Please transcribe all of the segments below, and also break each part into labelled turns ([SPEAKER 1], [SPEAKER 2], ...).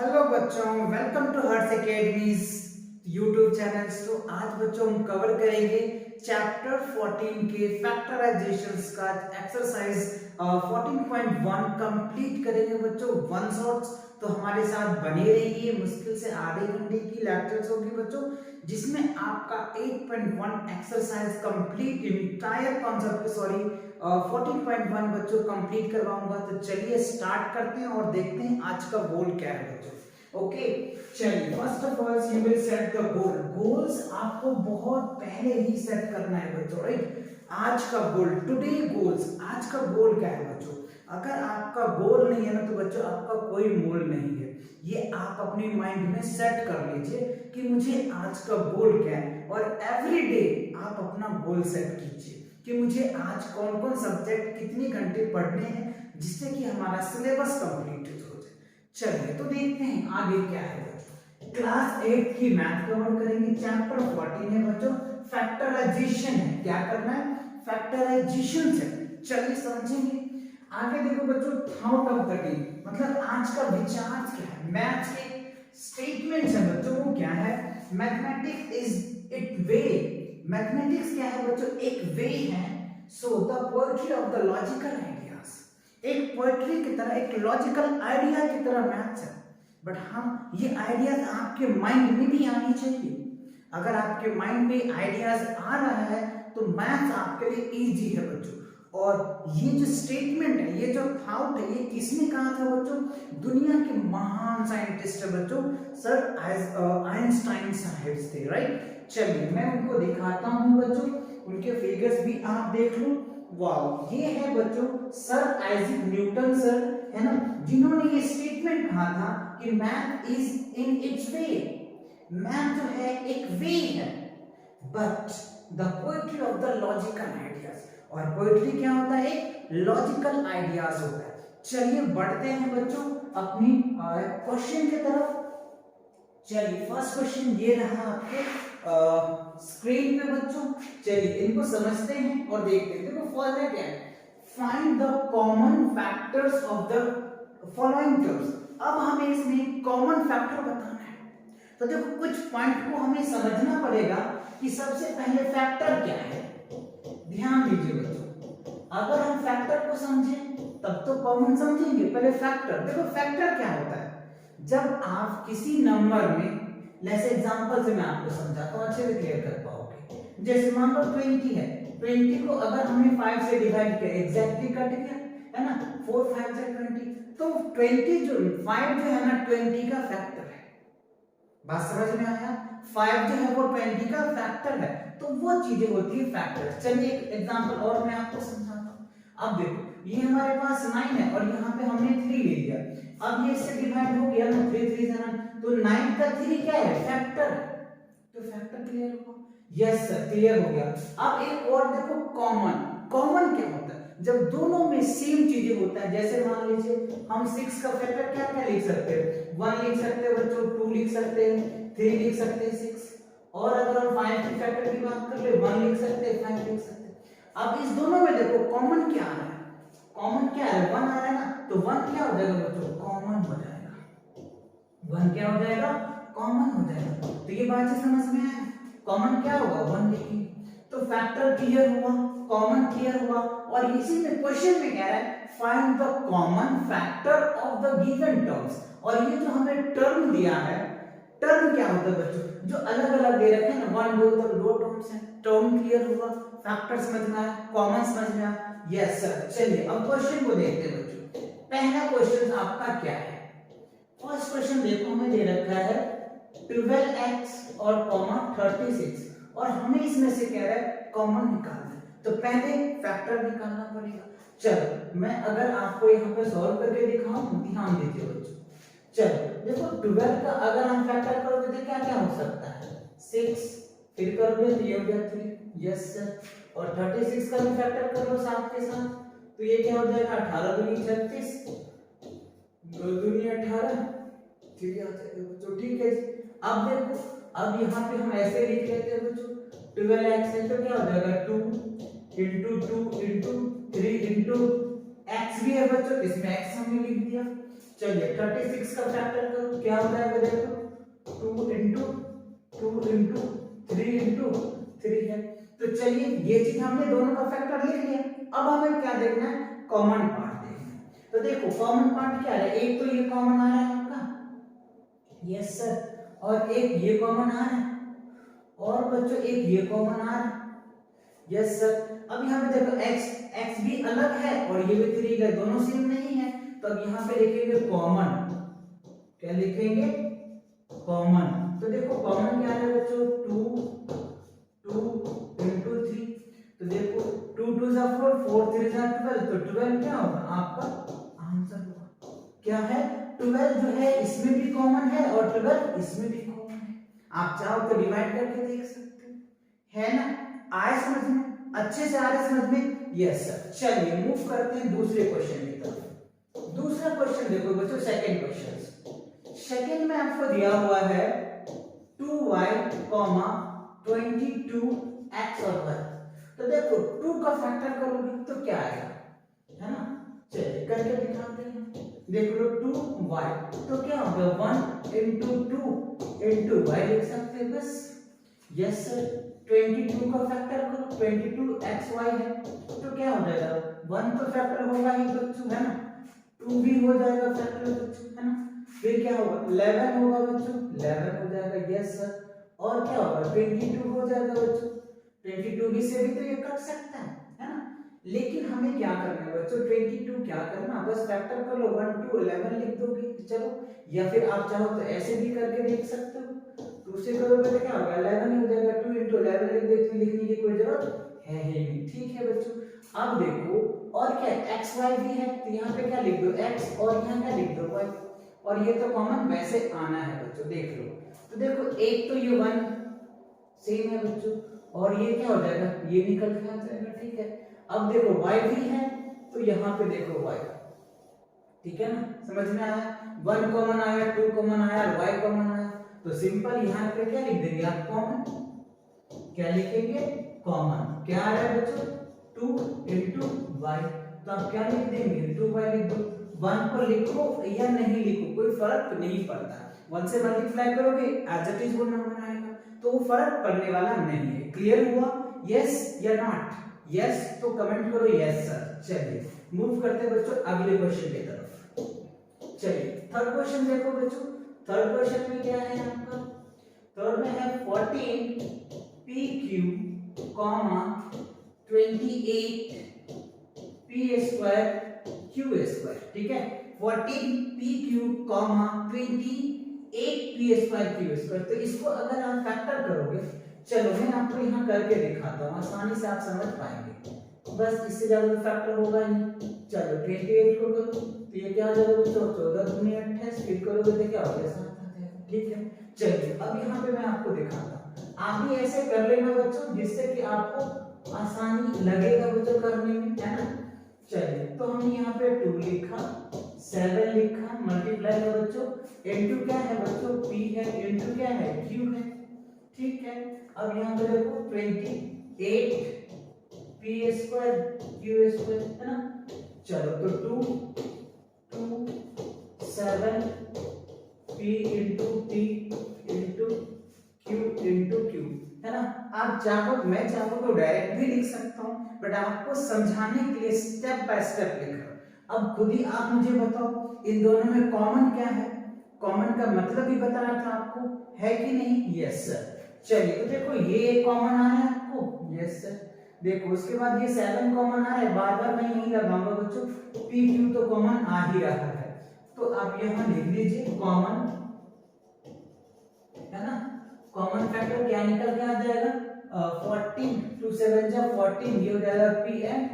[SPEAKER 1] Hello बच्चों, welcome to Harsh academy's YouTube channel. तो आज बच्चों हम कवर करेंगे चैप्टर 14 के फैक्टराइजेशंस का एक्सरसाइज 14.1 कंप्लीट करेंगे बच्चों वन शॉट्स। तो हमारे साथ बने रहिए, मुश्किल से आधे घंटे की लेक्चर्स होगी बच्चों, जिसमें आपका 8.1 एक्सरसाइज कंप्लीट इंटायर कॉन्सेप्ट 14.1 बच्चों कंप्लीट करवाऊंगा। तो चलिए स्टार्ट करते हैं और देखते हैं आज का गोल क्या है बच्चों। ओके चलिए, first of all you will set the goal. Goals आपको बहुत पहले ही सेट करना है बच्चों, राइट। आज का गोल, टुडे गोल्स, आज का गोल क्या है बच्चों। अगर आपका गोल नहीं है ना तो बच्चों आपका कोई मोल नहीं है। ये आप अपने माइंड में सेट कर लीजिए कि मुझे आज का गोल क्या है, और एवरी डे आप अपना गोल सेट कीजिए कि मुझे आज कौन कौन सब्जेक्ट कितने घंटे पढ़ने हैं, जिससे कि हमारा सिलेबस कंप्लीट हो जाए। चलिए तो देखते हैं आगे क्या है बच्चों। क्लास 8 की मैथ कवर करेंगे, चैप्टर 14 है बच्चों, फैक्टराइजेशन है। क्या करना है? फैक्टराइजेशन से। चलिए समझेंगे। आगे देखो बच्चों, थॉट ऑफ द डे, मतलब आज का विचार क्या है। मैथ्स के स्टेटमेंट्स है बच्चों, वो क्या है? Mathematics is it way. Mathematics क्या है बच्चों? एक वे है। So the poetry of the logical ideas, एक पोएट्री की तरह, एक लॉजिकल आइडिया की तरह मैथ्स है। बट हाँ, ये आइडियाज आपके माइंड में भी आनी चाहिए। अगर आपके माइंड में आइडियाज आ रहा है तो मैथ्स आपके लिए इजी है बच्चों। और ये जो स्टेटमेंट है, ये जो थॉट है, ये किसने कहा था बच्चों? दुनिया के महान साइंटिस्ट है बच्चों, सर आइंस्टाइन साहब थे, राइट। चलिए मैं उनको दिखाता हूँ बच्चों, उनके फिगर्स भी आप देख लो। वाह, ये है बच्चों सर आइजैक न्यूटन सर, है ना, जिन्होंने ये स्टेटमेंट कहा था कि math is in its way. Math जो है एक वे है, but the poetry of the logical ideas. और पोएट्री क्या होता है? एक लॉजिकल आइडियाज होता है। चलिए बढ़ते हैं बच्चों अपनी क्वेश्चन की तरफ। चलिए फर्स्ट क्वेश्चन ये रहा आपके स्क्रीन पे बच्चों। चलिए इनको समझते हैं और देखते हैं। देखो फर्स्ट है क्या है? Find the common factors of the following terms. अब हमें इसमें कॉमन फैक्टर बताना है। तो देखो कुछ पॉइंट को हमें समझना पड़ेगा कि सबसे पहले फैक्टर क्या है। ध्यान दीजिए बच्चों, अगर हम फैक्टर को समझें तब तो कॉमन समझेंगे। पहले फैक्टर देखो, फैक्टर क्या होता है? जब आप किसी नंबर में, जैसे एग्जांपल से मैं आपको समझाता हूं, अच्छे से क्लियर कर पाओगे। जैसे मान लो 20 है, 20 को अगर हमने 5 से डिवाइड किया, एग्जैक्टली कट गया, है ना, 4 5 से 20, तो 20 जो 5 जो है ना 20 का फैक्टर है। बात समझ में आया? 5 जो है वो 20 का फैक्टर है, तो वो चीजें होती है फैक्टर। चलिए एक एग्जांपल और मैं आपको समझाता हूं। अब देखो ये हमारे पास 9 है और यहाँ पे हमने 3 ले लिया। अब ये इससे डिवाइड हो गया ना, 3 3 से 9, तो 9 का 3 क्या है? फैक्टर। तो फैक्टर क्लियर हुआ? यस सर, क्लियर हो गया। अब एक और देखो, कॉमन। कॉमन क्या होता है? जब दोनों में सेम चीजें होता है। जैसे मान लीजिए हम 6 का फैक्टर क्या क्या लिख सकते हैं? 1 लिख सकते हैं बच्चों, 2 लिख सकते हैं, 3 लिख सकते हैं, 6। और अगर हम 5 के फैक्टर की बात कर ले, 1 लिख सकते हैं, 5 लिख सकते हैं। अब इस दोनों में देखो कॉमन क्या आ रहा है? कॉमन क्या है? 1 आ रहा है ना, तो 1 क्या हो जाएगा बच्चों? कॉमन हो जाएगा। 1 क्या हो जाएगा? कॉमन हो जाएगा। तो ये बात समझ में आया? कॉमन क्या होगा? 1 लिखेंगे। तो फैक्टर क्लियर हुआ, कॉमन क्लियर हुआ। और इसी में क्वेश्चन में कह रहा है find the common factor of the given terms. और ये जो हमें टर्म दिया है, टर्म क्या होता है बच्चों? जो अलग अलग दे रखे हैं ना, 1 2 तक 2 टर्म्स हैं। टर्म क्लियर हुआ, फैक्टर समझ में आया, कॉमन समझ में आया। Yes sir. चलिए अब क्वेश्चन को देखते हैं बच्चों। पहला क्वेश्चन आपका क्या है? फर्स्ट क्वेश्चन देखो हमें दे रखा है 12x और 36, और हमें इसमें से कह रहा है कॉमन निकालना है। तो पहले फैक्टर निकालना पड़ेगा। चलो मैं अगर आपको यहाँ पे सॉल्व करके दिखाऊं, ध्यान दीजिए बच्चों। चलो देखो 12 का अगर हम फैक्टर करोगे तो क्या क्या हो सकता है? 6, फिर करोगे तो ये हो गया 3, यस सर। और 36 का भी फैक्टर कर लो साथ के साथ, तो ये क्या हो जाएगा? 18 दूनी 36, 2 दूनी 18, ठीक है बच्चों, ठीक है। अब देखो, अब यहाँ पे हम ऐसे लिख लेते हैं बच्चों, 12x है तो क्या हो जाएगा? 2 into 2 into 3 into x भी है बच्चों, इसमें x हमने लिख दिया। चलिए 36 का फैक्टर करो, क्या क्या हो जाएगा देखो 2 इंटू 2 इंटू 3 इंटू 3 है। तो चलिए ये चीज हमने दोनों का फैक्टर लिख लिया। अब हमें क्या देखना है, कॉमन पार्ट देखना है। तो देखो कॉमन पार्ट क्या है, एक तो ये कॉमन आ रहा है आपका, यस सर, और एक ये कॉमन आ रहा है, और बच्चों एक ये कॉमन आ रहा है, यस सर। अब यहाँ पे देखो x भी अलग है और ये भी 3 है, दोनों सेम नहीं है। तो अब यहाँ पे लिखेंगे कॉमन, क्या लिखेंगे, कॉमन। तो देखो कॉमन क्या है बच्चों, 2 इंटू 3। तो देखो 2 2 जा 4, 4 3 जा 12, तो 12 क्या होगा आपका आंसर होगा, क्या है 12 जो है इसमें भी कॉमन है और 12 इसमें भी कॉमन है। आप चाहो तो डिवाइड करके देख सकते हो, है ना। आए समझ में, अच्छे से आ रहे समझ में, यस सर। चलिए मूव करते हैं दूसरे क्वेश्चन की तरफ। दूसरा क्वेश्चन देखो बच्चों, सेकंड क्वेश्चन। सेकंड में आपको दिया हुआ है 2y, 22x और 1। तो देखो 2 का फैक्टर करोगे तो क्या आएगा, है ना। चलिए करके दिखाते हैं। देख लो 2y तो क्या होगा 1 इंटू 2 इंटू y लिख सकते हैं बस, यस सर। 22 का फैक्टर करो, 22xy है तो क्या हो जाएगा 1 तो फैक्टर होगा ही बच्चों, है ना। 2 भी हो जाएगा फैक्टर बच्चों, है ना। फिर क्या होगा 11 होगा बच्चों, 11 हो जाएगा, यस सर। और क्या होगा 22 हो जाएगा बच्चों, 22 भी से भी तो ये कट सकता है ना। लेकिन हमें क्या करना है बच्चों, 22 क्या करना, बस फैक्टर कर लो, 1 2 11 लिख दोगे चलो। या फिर आप चाहो तो ऐसे भी करके देख सकते हो, 2 से करोगे तो क्या होगा 11 ही हो जाएगा, 2 इंटू 11 लिख देते, लिखने की कोई जरूरत है ही नहीं, ठीक है बच्चों। अब देखो और क्या x y भी है, तो यहाँ पे क्या लिख दो x और यहाँ क्या लिख दो y, और ये तो कॉमन वैसे आना है बच्चों, देख लो। तो देखो एक तो ये 1 सेम है बच्चों, और ये क्या हो जाएगा, ये निकल के आ जाएगा, ठीक है। अब देखो y भी है तो यहाँ पे देखो y, ठीक है ना, समझ में आया। 1 कॉमन आया, 2 कॉमन आया, y कॉमन आया, तो सिंपल यहाँ पे क्या लिख देंगे आप, कॉमन, क्या लिखेंगे कॉमन। क्या आ रहा है बच्चों 2 इंटू वाई, तो आप क्या लिख देंगे 2y लिख दो। 1 को लिखो या नहीं लिखो कोई फर्क नहीं पड़ता, 1 से मल्टीप्लाई करोगे एज इट इज वो नंबर आएगा, तो वो फर्क पड़ने वाला नहीं है। क्लियर हुआ, यस या नॉट, यस तो कमेंट करो यस सर। चलिए मूव करते हैं बच्चों अगले क्वेश्चन की तरफ। चलिए थर्ड क्वेश्चन देखो बच्चों, थर्ड क्वेश्चन में क्या है आपका, थर्ड में है 14 pq, 28 p square q square, ठीक है। 14 pq, 28 p square q square. तो इसको अगर आप फैक्टर करोगे, चलो मैं आपको यहाँ करके दिखाता हूँ, आसानी से आप समझ पाएंगे, बस इससे ज्यादा फैक्टर होगा नहीं। चलो 28 को करो तो ये क्या हो जाएगा बच्चों 14 दूनी 28, फिर करोगे तो क्या हो गया 7 आ जाएगा, ठीक है। चलिए अब यहाँ पे मैं आपको दिखाता हूँ, आप भी ऐसे कर लेना बच्चों जिससे कि आपको आसानी लगेगा बच्चों करने में, है ना। चलिए तो हमने यहाँ पे 2 लिखा, 7 लिखा, मल्टीप्लाई करो बच्चों, इनटू क्या है बच्चों p है, इनटू क्या है q है, ठीक है। अब यहाँ पे देखो 28 p स्क्वायर q स्क्वायर, है ना। चलो तो 2 7 p into p into q into q, है ना। आप चाहो, मैं चाहो तो डायरेक्ट भी लिख सकता हूँ, बट आपको समझाने के लिए स्टेप बाय स्टेप लिख रहा हूँ। अब खुद ही आप मुझे बताओ इन दोनों में कॉमन क्या है, कॉमन का मतलब भी बताना था आपको, है कि नहीं, यस सर। चलिए तो देखो ये कॉमन आ रहा है आपको, यस सर। देखो उसके बाद ये 7 कॉमन आ रहा है, बार बार मैं नहीं लगाऊंगा बच्चों, पी क्यू तो कॉमन आ ही रहा है, तो आप यहाँ लिख लीजिए कॉमन, है ना। कॉमन फैक्टर क्या निकल के आ जाएगा 14, 2 7 जा 14, ये हो जाएगा पी एंड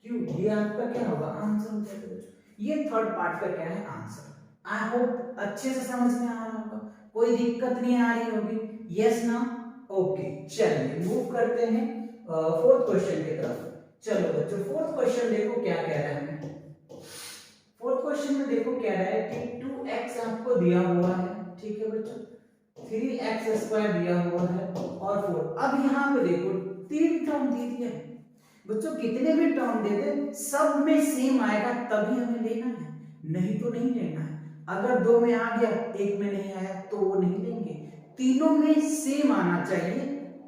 [SPEAKER 1] क्यू, ये आपका क्या होगा आंसर हो जाएगा बच्चों। ये थर्ड पार्ट का क्या है आंसर। आई होप अच्छे से समझ में आ रहा होगा, कोई दिक्कत नहीं आ रही होगी, यस ना, ओके। चलिए मूव करते हैं फोर्थ क्वेश्चन की तरफ। चलो बच्चों फोर्थ क्वेश्चन देखो क्या कह रहा है, फोर्थ क्वेश्चन में देखो क्या रहा है कि 2x आपको दिया हुआ है, ठीक है बच्चों, 3x स्क्वायर दिया हुआ है और 4। अब यहाँ पे देखो 3 टर्म दे दिया है बच्चों, कितने भी टर्म दे दे सब में सेम आएगा तभी हमें लेना है, नहीं तो नहीं लेना है। अगर दो में आ गया एक में नहीं आया तो वो नहीं लेंगे, तीनों में सेम आना चाहिए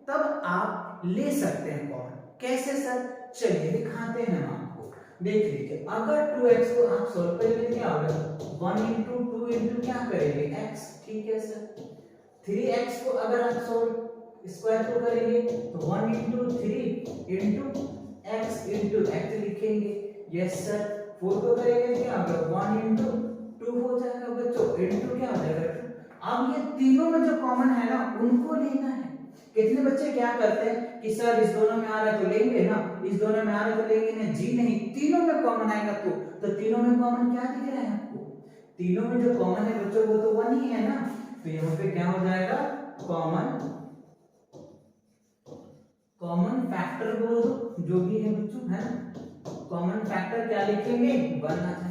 [SPEAKER 1] तब आप ले सकते हैं कॉमन। कैसे सर? चलिए दिखाते हैं हम आपको। देख लीजिए, अगर 2x को आप सॉल्व करेंगे क्या होगा, 1 इंटू 2 इंटू क्या करेंगे x, ठीक है सर। 3x को अगर आप सॉल्व स्क्वायर को करेंगे तो 1 into 3 into x into x लिखेंगे, यस सर। 4 को करेंगे क्या होगा, 1 इंटू 2 हो जाएगा बच्चों, इंटू क्या हो जाएगा 2। अब ये तीनों में जो कॉमन है ना उनको लेना है। कितने बच्चे क्या करते हैं कि सर इस दोनों में आ रहा है तो लेंगे ना, इस दोनों में आ रहा है तो लेंगे ना, जी नहीं, तीनों में कॉमन आएगा तो तीनों में कॉमन क्या दिख रहा है आपको, तीनों में जो कॉमन है बच्चों वो तो 1 ही है ना, तो यहाँ पे क्या हो जाएगा, कॉमन फैक्टर बोल दो जो भी है बच्चों, है ना। कॉमन फैक्टर क्या लिखेंगे, 1 आ जाएगा।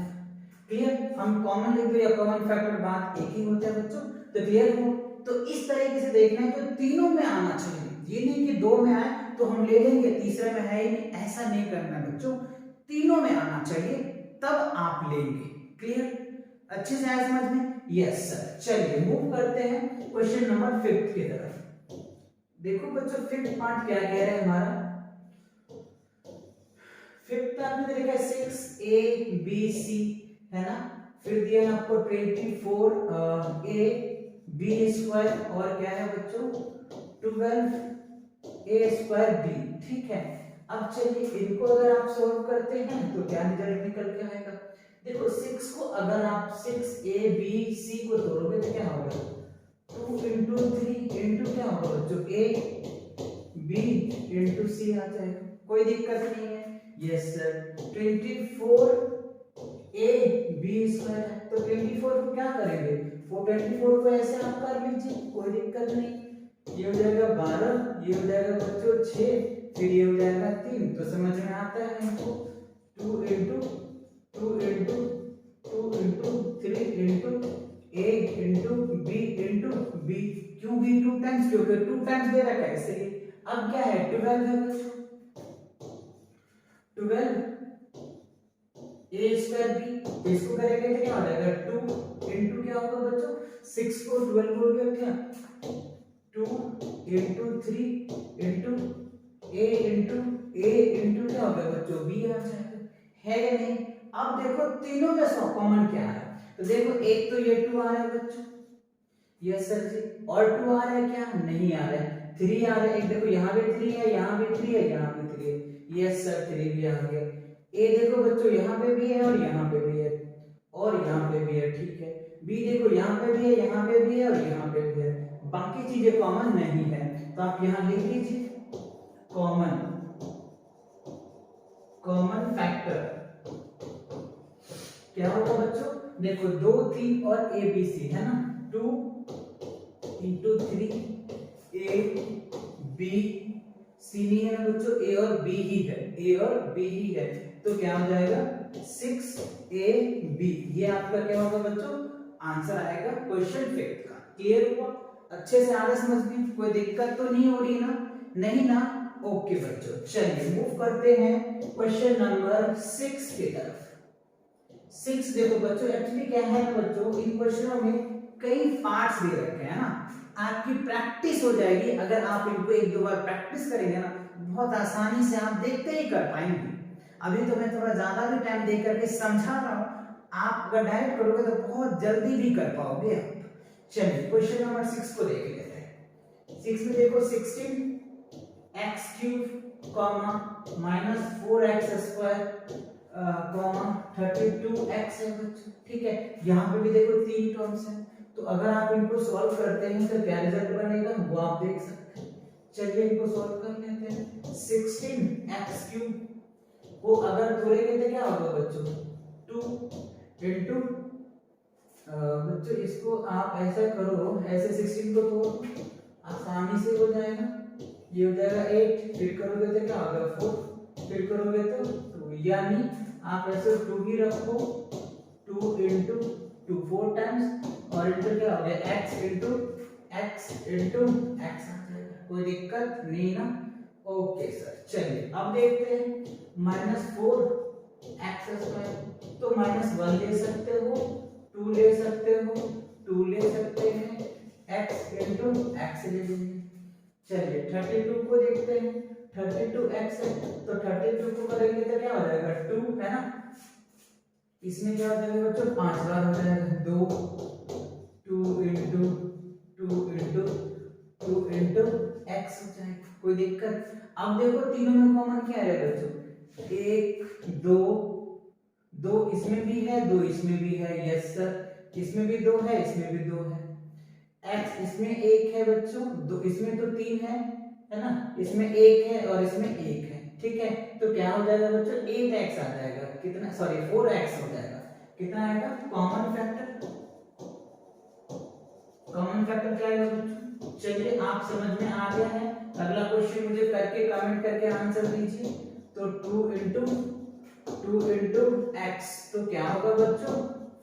[SPEAKER 1] क्लियर? हम कॉमन लिख दो या कॉमन फैक्टर बात एक ही होता है बच्चों, तो क्लियर हो। तो इस तरीके से देखना है तो तीनों में आना चाहिए, ये नहीं कि दो में आए तो हम ले लेंगे तीसरे में है ही नहीं, ऐसा नहीं करना है बच्चों, तीनों में आना चाहिए तब आप लेंगे। क्लियर? अच्छे से आया समझ में? Yes sir. चलिए मूव करते हैं क्वेश्चन नंबर 5 की तरफ। देखो बच्चों 5th पार्ट क्या कह रहा है हमारा, 5th पार्ट में देखा है 6abc है ना, फिर दिया है आपको 24a स्क्वायर और क्या है बच्चों 12a स्क्वायर b, ठीक है। अब चलिए इनको अगर आप सॉल्व करते हैं तो क्या रिजल्ट निकल के आएगा, देखो 6 को अगर आप 6abc को तोड़ोगे तो क्या होगा, 2 इंटू 3 इंटू क्या होगा बच्चों a b इंटू c आ जाएगा, कोई दिक्कत नहीं है। Yes sir. 24 a b square है तो 24 को क्या करेंगे, 24 को ऐसे आप कर लीजिए, कोई दिक्कत नहीं। ये हो जाएगा 12, ये हो जाएगा बच्चों 6, फिर ये हो जाएगा 3, तो समझ में आता है हमको। 2 into 2 into 2 into 3 into a into b into b, क्यों b 2 टाइम्स, क्योंकि 2 टाइम्स दे रखा है इसलिए। अब क्या है 12 है बच्चों, 12 a स्क्वायर b, तो इसको करेंगे तो क्या हो जाएगा 2 इंटू क्या होगा बच्चों, 6 को 12 बोल गया क्या, 2 इंटू 3 इंटू a इंटू क्या होगा बच्चों b आ जाएगा, है या नहीं। अब देखो तीनों में कॉमन क्या है, तो देखो एक तो ये 2 आ रहा है बच्चों, यस सर जी, और 2 आ रहा है क्या, नहीं आ रहा है, 3 आ रहा है, एक देखो यहाँ भी 3 है, यहाँ भी 3 है, यहाँ भी 3 है, यस सर 3 भी आ गया। ए देखो बच्चों यहाँ पे भी है और यहाँ पे भी है और यहाँ पे भी है, ठीक है। बी देखो यहाँ पे भी है, यहाँ पे भी है और यहाँ पे भी है, बाकी चीजें कॉमन नहीं है, तो आप यहाँ लिख लीजिए कॉमन फैक्टर क्या होगा बच्चों, देखो 2 3 और ए बी सी है ना, 2 इंटू 3 ए बी सी नहीं है ना बच्चों, ए और बी ही है, ए और बी ही है, तो क्या हो जाएगा 6ab, ये आपका क्या होगा बच्चों, आंसर आएगा क्वेश्चन 5 का। क्लियर हुआ? अच्छे से आ रहा समझ में, कोई दिक्कत तो नहीं हो रही ना, नहीं ना, ओके बच्चों। चलिए मूव करते हैं क्वेश्चन नंबर 6 की तरफ। 6 देखो बच्चों एक्चुअली क्या है ना बच्चों, इन क्वेश्चनों में कई पार्ट्स दे रखे हैं ना, आपकी प्रैक्टिस हो जाएगी, अगर आप इनको एक दो बार प्रैक्टिस करेंगे ना बहुत आसानी से आप देखते ही कर पाएंगे। अभी तो मैं थोड़ा ज्यादा भी टाइम दे करके समझा रहा हूं, आप अगर डायरेक्ट करोगे तो बहुत जल्दी भी कर पाओगे आप। चलिए क्वेश्चन नंबर 6 को देख लेते हैं। 6 में देखो 16x³ minus 4x square 32x है बच्चों, ठीक है। यहाँ पे भी देखो 3 टर्म्स हैं, तो अगर आप इनको सॉल्व करते हैं तो क्या रिजल्ट बनेगा वो आप देख सकते हैं। चलिए इनको सॉल्व कर लेते हैं। 16x³ को अगर तोड़ेंगे तो क्या होगा बच्चों, 2 इंटू बच्चों इसको आप ऐसा करो, ऐसे 16 को तोड़ आसानी से हो जाएगा, ये हो जाएगा 8, फिर करोगे तो क्या होगा 4, फिर करोगे तो 2, यानी आप ऐसे 2 ही रखो, 2 इंटू 2 4 टाइम्स और इंटू क्या हो गया x इंटू x आ जाएगा, कोई दिक्कत नहीं ना, ओके सर। चलिए अब देखते हैं -4x² तो -1 ले सकते हो, 2 2 ले सकते हो, 2 ले सकते हैं, x इंटू एक्स ले लेंगे। चलिए 32 को देखते हैं, 32x है तो 32 को करेंगे तो क्या हो जाएगा 2 है ना, इसमें क्या हो जाएगा बच्चों 5 बार हो जाएगा, 2 2 इंटू 2 इंटू 2 इंटू एक्स हो जाएगा, कोई दिक्कत। अब देखो तीनों में कॉमन क्या है बच्चों, 1 2 2 इसमें भी है, 2 इसमें भी है, यस सर, इसमें भी 2 है, इसमें भी 2 है, x इसमें 1 है बच्चों, 2 इसमें तो 3 है ना, इसमें 1 है और इसमें 1 है, ठीक है, तो क्या हो जाएगा बच्चों 8x आ जाएगा, कितना सॉरी 4x हो जाएगा, कितना आएगा कॉमन फैक्टर, कॉमन फैक्टर क्या आएगा बच्चों। चलिए आप समझ में आ गया है, अगला क्वेश्चन मुझे करके कमेंट करके आंसर दीजिए। तो 2 इंटू x तो क्या होगा बच्चों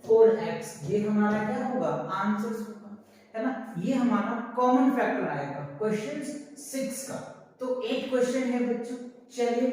[SPEAKER 1] 4x, ये हमारा क्या होगा आंसर होगा, है ना, ये हमारा कॉमन फैक्टर आएगा क्वेश्चन 6 का। तो 8 क्वेश्चन है बच्चों। चलिए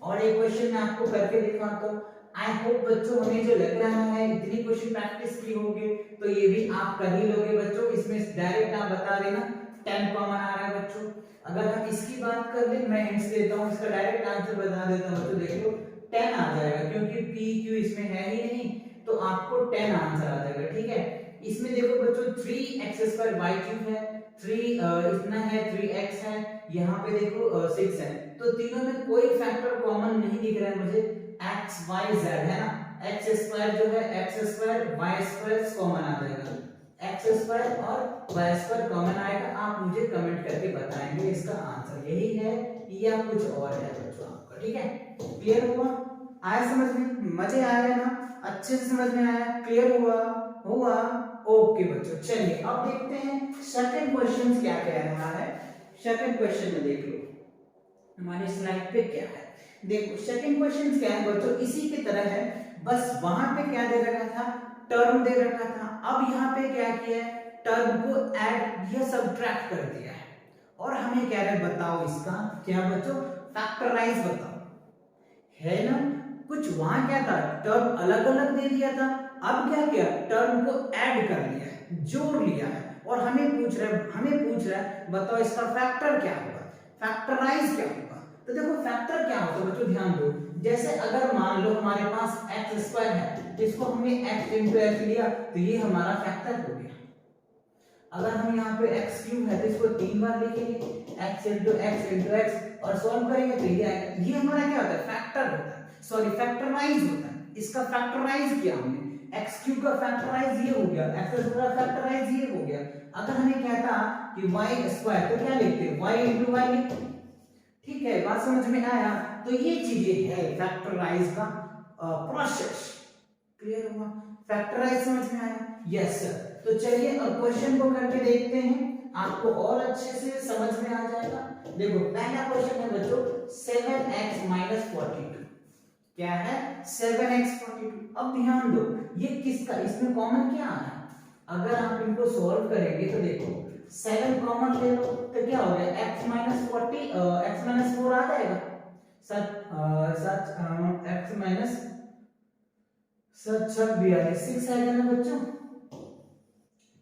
[SPEAKER 1] और एक क्वेश्चन मैं आपको करके दिखाता हूँ। आई होप बच्चों हमें जो लग रहा है इतनी क्वेश्चन प्रैक्टिस की होगी तो ये भी आप कर ही लोगे बच्चों, इसमें डायरेक्ट आप बता देना 10 कॉमन आ रहा है बच्चों। अगर हम इसकी बात कर ले, मैं हिंट्स देता हूँ, इसका डायरेक्ट आंसर बता देता हूँ बच्चों, देख लो 10 आ जाएगा, क्योंकि p q इसमें है ही नहीं तो आपको 10 आंसर आ जाएगा, ठीक है। इसमें देखो बच्चों 3x² y³ है, 3 इतना है, 3x है, यहाँ पे देखो 6 है, तो तीनों में कोई फैक्टर कॉमन नहीं दिख रहा है मुझे, x y z है ना, x² जो है x² y² कॉमन आ जाएगा, x² और y² कॉमन आएगा, आप मुझे कमेंट करके बताएंगे इसका आंसर यही है या कुछ और है बच्चों आपका, ठीक है। क्लियर हुआ, आया समझ में, मजे आ रहे ना, अच्छे से समझ में आया, क्लियर हुआ ओके बच्चों। चलिए अब देखते हैं सेकंड क्वेश्चन क्या कह रहा है। सेकंड क्वेश्चन में देख लो हमारी स्लाइड पे क्या है, देखो सेकंड क्वेश्चन क्या है बच्चों, इसी की तरह है, बस वहां पे क्या दे रखा था, टर्म दे रखा था, अब यहाँ पे क्या किया है, टर्म को ऐड या सब्ट्रैक्ट कर दिया है, और हमें कह रहे बताओ इसका क्या बच्चों, फैक्टराइज बताओ, है ना। कुछ वहां क्या था, टर्म अलग अलग दे दिया था, अब क्या किया, टर्म को ऐड कर लिया है, जोड़ लिया है, और हमें पूछ रहा है बताओ इसका फैक्टर क्या होगा, फैक्टराइज क्या होगा। तो देखो फैक्टर क्या होता है बच्चों, ध्यान दो, जैसे अगर मान लो हमारे पास x² है, इसको हमने x इंटू x लिया तो ये हमारा फैक्टर हो गया। अगर हम यहाँ पे x³ है तो इसको 3 बार लिखेंगे, x इंटू x और सॉल्व करेंगे तो ये आएगा, ये हमारा क्या होता है, फैक्टर होता है, सॉरी फैक्टराइज होता है, इसका फैक्टराइज किया हमने, x³ का फैक्टराइज ये हो गया, x² का फैक्टराइज ये हो गया। अगर हमें कहता कि y² तो क्या लिखते, y इंटू y लिखते, ठीक है, बात समझ में आया। तो ये चीजें है फैक्टराइज का प्रोसेस, क्लियर हुआ, फैक्टराइज समझ में आया, यस सर। तो चलिए अब क्वेश्चन को करके देखते हैं, आपको और अच्छे से समझ में आ जाएगा। देखो पहला क्वेश्चन है बच्चों 7x - 42, क्या है 7x 42। अब ध्यान दो ये किसका, इसमें कॉमन क्या आ रहा है, अगर आप इनको सॉल्व करेंगे तो देखो 7 कॉमन ले लो तो क्या हो गया, x - 40 x - 4 आ जाएगा, सच x माइनस 6 आएगा ना बच्चों,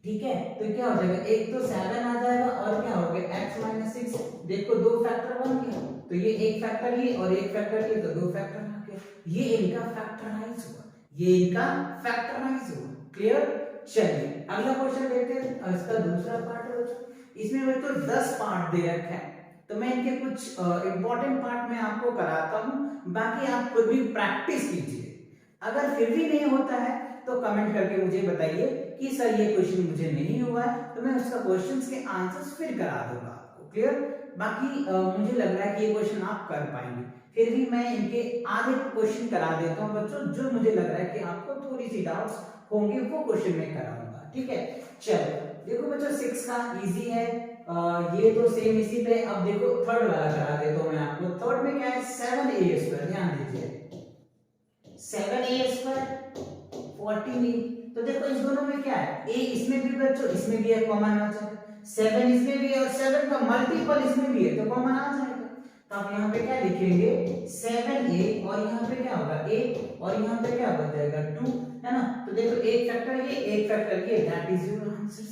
[SPEAKER 1] ठीक है। तो क्या हो जाएगा, एक तो 7 आ जाएगा और क्या हो गया x - 6, देखो दो फैक्टर बन गया, तो ये एक फैक्टर ये और एक फैक्टर ये, तो दो फैक्टर आ गया, ये इनका फैक्टराइज हुआ, ये इनका फैक्टराइज हुआ, क्लियर। चलिए अगला क्वेश्चन देखते हैं, और इसका दूसरा पार्ट है बच्चों, इसमें बच्चों 10 पार्ट दे रखे हैं, तो मैं इनके कुछ इंपॉर्टेंट पार्ट में आपको कराता हूं, बाकी आप खुद भी प्रैक्टिस कीजिए। अगर फिर भी नहीं होता है तो कमेंट करके मुझे बताइए कि सर ये क्वेश्चन मुझे नहीं हुआ है, तो मैं उसका क्वेश्चंस के आंसर्स फिर करा दूंगा आपको, क्लियर। बाकी मुझे लग रहा है कि ये क्वेश्चन आप कर पाएंगे, फिर भी मैं इनके आधे क्वेश्चन करा देता हूं बच्चों, जो मुझे लग रहा है कि आपको थोड़ी सी डाउट्स होंगे वो क्वेश्चन मैं कराऊंगा, ठीक है। चलो देखो बच्चों 6 का इजी है, ये तो सेम इसी पे। अब देखो थर्ड वाला करा देता हूं मैं आपको। थर्ड में क्या है 7a², ध्यान दीजिए 7a² 14a, तो देखो इस दोनों में क्या है, a इसमें भी बच्चों इसमें भी है, कॉमन आ जाएगा, 7 इसमें भी है और 7 का मल्टीपल इसमें भी है तो कॉमन आ जाएगा। तो आप यहाँ पे क्या लिखेंगे 7a और यहाँ पे क्या होगा a और यहाँ पे क्या बन जाएगा 2, है ना। तो देखो एक फैक्टर ये एक फैक्टर ये, that is your answer.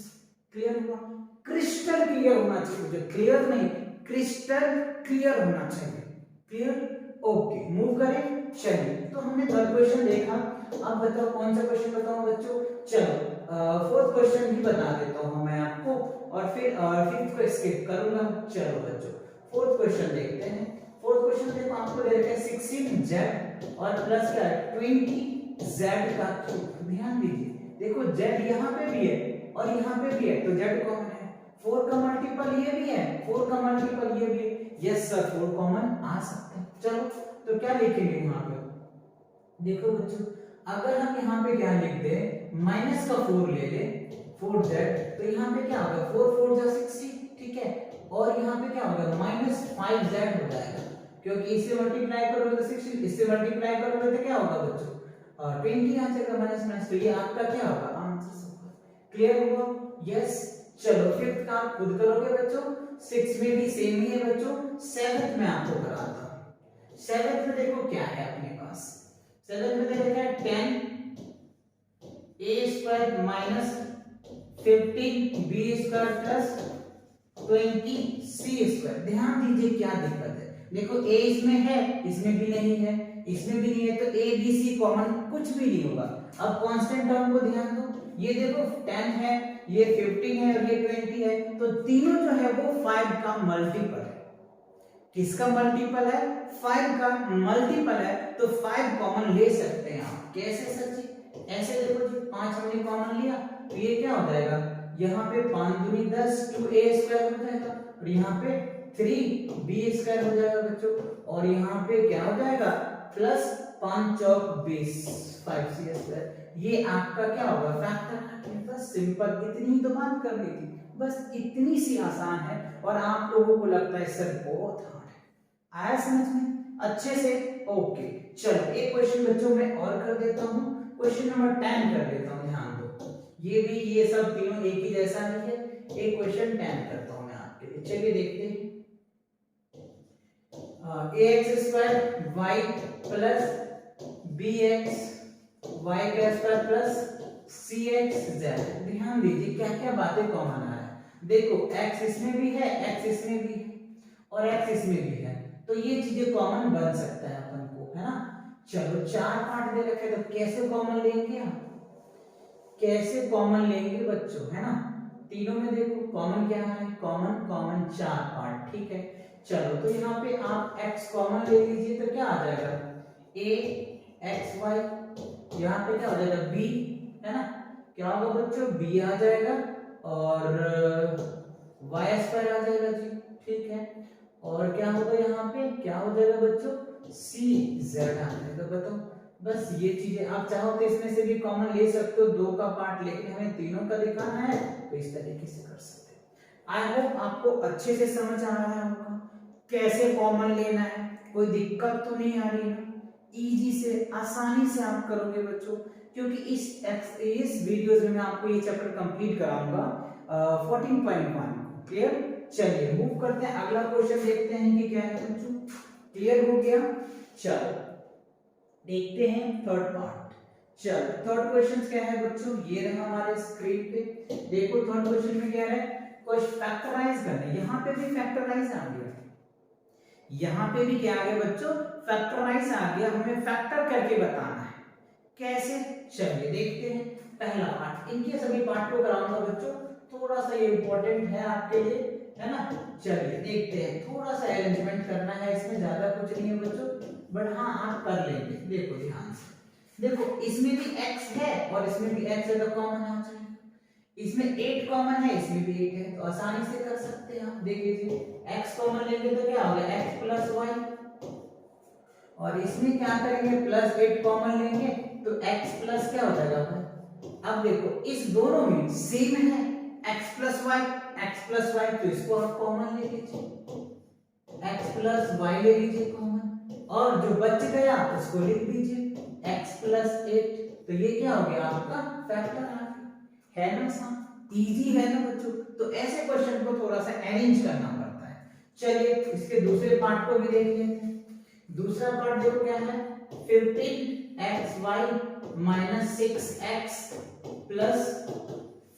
[SPEAKER 1] Clear हुआ? क्रिस्टल क्लियर होना चाहिए मुझे, क्लियर नहीं क्रिस्टल क्लियर होना चाहिए। क्लियर? ओके, मूव करें। चलिए, तो हमने थर्ड क्वेश्चन देखा। अब बताओ कौन सा क्वेश्चन बताऊं बच्चों? चलो फोर्थ क्वेश्चन भी बता देता हूं मैं आपको और फिर फिफ्थ को स्किप करूंगा। चलो बच्चों फोर्थ क्वेश्चन देखते हैं। फोर्थ क्वेश्चन देखो आपको दे रखा है 16z और प्लस क्या है 20z का क्यूब। ध्यान दीजिए, देखो z यहाँ पे भी है और यहाँ पे भी है, तो z कॉमन है। 4 का मल्टीपल ये भी है, 4 का मल्टीपल ये भी है। यस सर, 4 कॉमन आ सकता है। चलो तो क्या लिखेंगे यहाँ पे? देखो बच्चों, अगर हम यहाँ पे क्या लिख दे माइनस का 4 ले ले 4z, तो यहाँ पे क्या होगा 4 4 जा 60, ठीक है। और यहाँ पे क्या होगा माइनस 5z हो जाएगा, क्योंकि इससे मल्टीप्लाई करोगे तो 60, इससे मल्टीप्लाई करोगे तो क्या होगा बच्चों 20 आ जाएगा माइनस माइनस, तो ये आपका क्या होगा आंसर। क्लियर हुआ? यस। चलो फिफ्थ का आप खुद करोगे बच्चों, 6 में भी सेम ही है बच्चों, 7th में आपको कराता हूं। 7th में देखो क्या है अपने पास, 7th में देखा है 10a² minus 15b² plus 20c²। ध्यान दीजिए क्या दिक्कत है, देखो a इसमें है, इसमें भी नहीं है, इसमें भी नहीं है, तो a b c कॉमन कुछ भी नहीं होगा। अब कांस्टेंट टर्म को ध्यान दो, ये देखो 10 है, ये 15 है और ये 20 है, तो तीनों जो है वो 5 का मल्टीपल है। किसका मल्टीपल है? 5 का मल्टीपल है, तो 5 कॉमन ले सकते हैं आप। कैसे सर जी? ऐसे देखो जी, 5 हमने कॉमन लिया तो ये क्या हो जाएगा, यहाँ पे 5 दूनी 10 2a² हो जाएगा और यहाँ पे 3b² हो जाएगा बच्चों, और यहाँ पे क्या हो जाएगा प्लस 5 चौक 20 5c²। ये आपका क्या होगा फैक्टर। बस सिंपल, इतनी तो बात करनी थी, बस इतनी सी आसान है और आप लोगों को लगता है सर बहुत हार्ड है। आया समझ में अच्छे से? ओके चलो एक क्वेश्चन बच्चों मैं और कर देता हूं, क्वेश्चन नंबर 10 कर देता हूं। ध्यान दो, ये भी ये सब तीनों एक ही जैसा नहीं है। एक क्वेश्चन 10 करता हूं मैं आपके लिए, चलिए देखते हैं। ax² y plus bx y² plus cx z। ध्यान दीजिए क्या क्या बातें कॉमन आ रहा है। देखो x इसमें भी है, x इसमें भी है और x इसमें भी है, तो ये चीजें कॉमन बन सकता है अपन को, है ना। चलो 4 पार्ट दे रखे, तो कैसे कॉमन लेंगे हम? कैसे कॉमन लेंगे बच्चों, है ना। तीनों में देखो कॉमन क्या है, कॉमन कॉमन 4 पार्ट, ठीक है। चलो तो यहाँ पे आप x कॉमन ले लीजिए, तो क्या आ जाएगा a x y, यहाँ पे क्या हो जाएगा b, है ना। क्या होगा बच्चों b आ जाएगा और y² आ जाएगा जी, ठीक है। और क्या होगा यहाँ पे, क्या हो जाएगा बच्चों c z आ जाएगा। बताओ, बस ये चीजें आप चाहो तो इसमें से भी कॉमन ले सकते हो 2 का पार्ट, लेकिन हमें तीनों का दिखाना है तो इस तरीके से कर सकते हैं। आई होप आपको अच्छे से समझ आ रहा होगा कैसे कॉमन लेना है, कोई दिक्कत तो नहीं आ रही ना। इजी से आसानी से आप करोगे बच्चों, क्योंकि इस वीडियोस में मैं आपको ये चैप्टर कंप्लीट कराऊंगा 14.1। क्लियर? चलिए मूव करते हैं, अगला क्वेश्चन देखते हैं कि क्या है बच्चों। क्लियर हो गया? चलो देखते हैं थर्ड पार्ट। चलो थर्ड क्वेश्चन क्या है बच्चों, ये रहा हमारे स्क्रीन पे। देखो थर्ड क्वेश्चन में क्या है, कुछ फैक्टराइज करना है। यहाँ पे भी फैक्टराइज आ गया, यहाँ पे भी क्या आ गया बच्चों फैक्टराइज आ गया। हमें फैक्टर करके बताना है, कैसे? चलिए देखते हैं पहला पार्ट। इनके सभी पार्ट को कराऊंगा बच्चों, थोड़ा सा ये इंपॉर्टेंट है आपके लिए, है ना। चलिए देखते हैं, थोड़ा सा अरेंजमेंट करना है इसमें, ज्यादा कुछ नहीं है बच्चों, बट हाँ आप कर लेंगे। देखो ध्यान से, देखो इसमें भी x है और इसमें भी x है, तो कॉमन आ जाएगा। इसमें 8 कॉमन है, इसमें भी 8 है, तो आसानी से कर सकते हैं आप। देख लीजिए x कॉमन लेंगे तो क्या होगा x प्लस y, और इसमें क्या करेंगे प्लस 8 कॉमन लेंगे तो x प्लस क्या हो जाएगा। अब देखो इस दोनों में सेम है x प्लस y, तो इसको आप कॉमन ले लीजिए, x प्लस y ले लीजिए कॉमन, और जो बच गया उसको लिख दीजिए x प्लस 8। तो ये क्या हो गया आपका फैक्टर आ गया, है ना। इजी है ना बच्चों। तो ऐसे क्वेश्चन को थोड़ा सा अरेंज करना पड़ता है, चलिए इसके दूसरे पार्ट को भी देख लेते हैं। दूसरा पार्ट देखो क्या है, 15xy minus 6x plus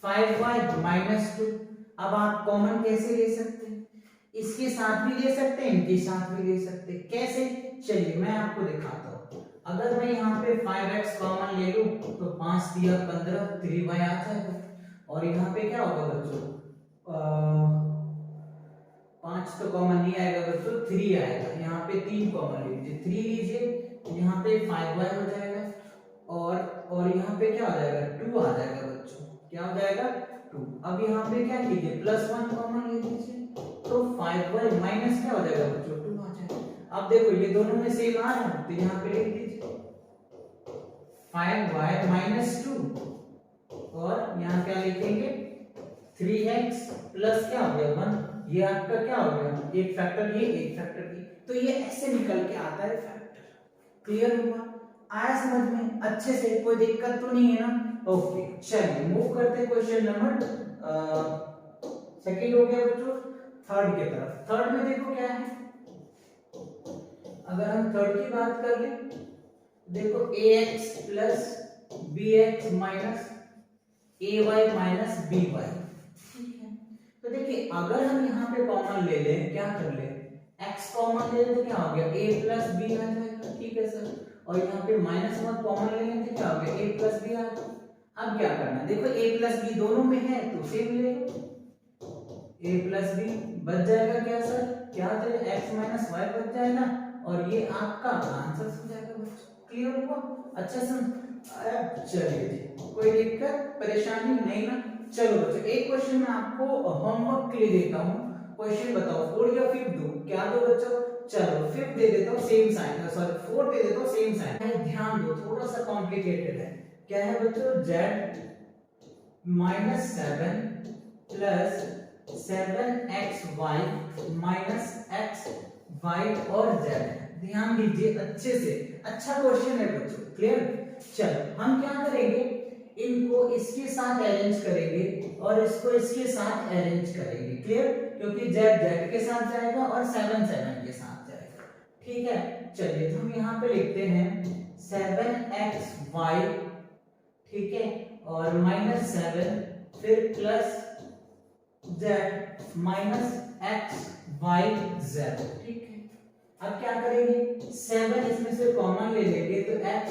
[SPEAKER 1] 5y minus 2। अब आप कॉमन कैसे ले सकते हैं, इसके साथ भी ले सकते हैं, इनके साथ भी ले सकते हैं। कैसे, चलिए मैं आपको दिखाता हूँ। अगर मैं यहाँ पे 5x कॉमन ले लूं तो 5 दिया 15, 3y आ जाएगा। और यहाँ पे क्या होगा बच्चों, 5 तो कॉमन नहीं आएगा बच्चों, 3 आएगा। यहाँ पे 3 कॉमन लीजिए, 3 लीजिए, यहाँ पे 5y हो जाएगा। और यहाँ पे क्या हो जाएगा, 2 आ जाएगा बच्चों। क्या हो जाएगा, 2। अब यहाँ पे क्या कीजिए, +1 कॉमन ले लीजिए, तो 5y माइनस क्या हो जाएगा बच्चों, 2 आ जाएगा। अब देखो ये दोनों में सेम आ रहा है, तो यहाँ पे लिख दीजिए 5y माइनस 2, और यहाँ क्या लिखेंगे 3x प्लस क्या हो गया 1। ये आपका क्या हो गया, एक फैक्टर ये, एक फैक्टर ये, तो ये ऐसे निकल के आता है फैक्टर। क्लियर हुआ, आया समझ में अच्छे से, कोई दिक्कत तो नहीं है ना। ओके चलिए मूव करते हैं क्वेश्चन नंबर सेकंड हो गया बच्चों, थर्ड की तरफ। थर्ड में देखो क्या है, अगर हम थर्ड की बात कर ले, देखो ax plus bx minus ay minus by। ठीक है, तो देखिए अगर हम यहाँ पे कॉमन ले लें, क्या कर ले, x कॉमन ले लें तो क्या हो गया, a प्लस b आ जाएगा। ठीक है सर, और यहाँ पे -1 कॉमन ले लें तो क्या हो गया, a प्लस b आ जाएगा। अब क्या करना, देखो a प्लस b दोनों में है तो सेम लेगा, a प्लस b बच जाएगा क्या सर, क्या हो जाएगा, x माइनस y बच जाएगा, और ये आपका आंसर हो जाएगा बच्चों। क्लियर हुआ, अच्छा समझ, चलिए जी, कोई दिक्कत परेशानी नहीं ना। चलो बच्चों एक क्वेश्चन मैं आपको होमवर्क के लिए देता हूँ, क्वेश्चन बताओ 4 या 5 दो, क्या दो बच्चों, चलो 5 दे देता हूँ, सेम साइन, सॉरी 4 दे देता हूँ, सेम साइन। ध्यान दो थोड़ा सा कॉम्प्लिकेटेड है, क्या है बच्चों, z minus 7 plus 7xy minus xy और z। ध्यान दीजिए अच्छे से, अच्छा क्वेश्चन है बच्चों। क्लियर, चलो हम क्या करेंगे, इनको इसके साथ अरेंज करेंगे और इसको इसके साथ अरेंज करेंगे। क्लियर, क्योंकि z z के साथ जाएगा और 7 7 के साथ जाएगा। ठीक है, चलिए तो हम यहाँ पे लिखते हैं 7xy, ठीक है, और माइनस 7 फिर प्लस z माइनस xyz। ठीक है, अब क्या करेंगे, 7 इसमें से कॉमन ले लेंगे तो x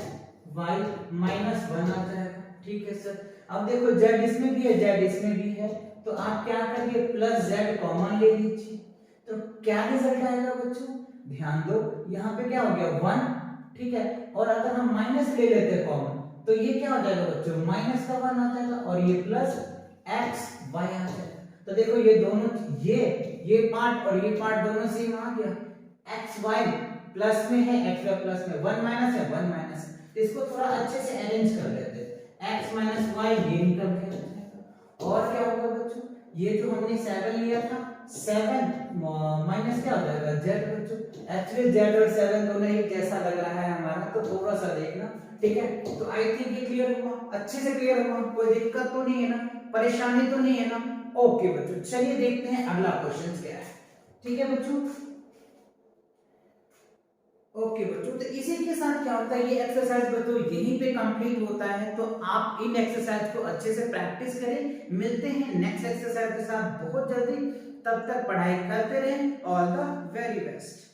[SPEAKER 1] y माइनस 1 आ जाएगा। ठीक है सर, अब देखो z इसमें भी है, z इसमें भी है, तो आप क्या करिए, प्लस z कॉमन ले लीजिए, तो क्या रिजल्ट आएगा बच्चों, ध्यान दो यहाँ पे क्या हो गया 1। ठीक है, और अगर हम माइनस ले लेते हैं कॉमन तो ये क्या हो जाएगा बच्चों, माइनस का 1 आ जाएगा, और ये प्लस x y आ जाएगा। तो देखो ये दोनों, ये पार्ट और ये पार्ट दोनों सेम आ गया, एक्स वाई प्लस में है, एक्स वाई प्लस में, 1 माइनस है 1 माइनस है, तो इसको थोड़ा अच्छे से अरेंज कर लेते हैं, एक्स माइनस वाई ये निकल के और क्या होगा बच्चों, ये जो हमने 7 लिया था, 7 माइनस क्या हो जाएगा z बच्चों। एक्चुअली z और 7 दोनों एक जैसा लग रहा है हमारा, तो थोड़ा सा देखना। ठीक है, तो आई थिंक ये क्लियर हुआ, अच्छे से क्लियर हुआ, कोई दिक्कत तो नहीं है ना, परेशानी तो नहीं है ना। ओके बच्चों, चलिए देखते हैं अगला क्वेश्चन क्या है। ठीक है बच्चों, ओके बच्चों, तो इसी के साथ क्या होता है, ये एक्सरसाइज बच्चों यहीं पे कंप्लीट होता है, तो आप इन एक्सरसाइज को अच्छे से प्रैक्टिस करें। मिलते हैं नेक्स्ट एक्सरसाइज के साथ बहुत जल्दी, तब तक पढ़ाई करते रहें। All the very best.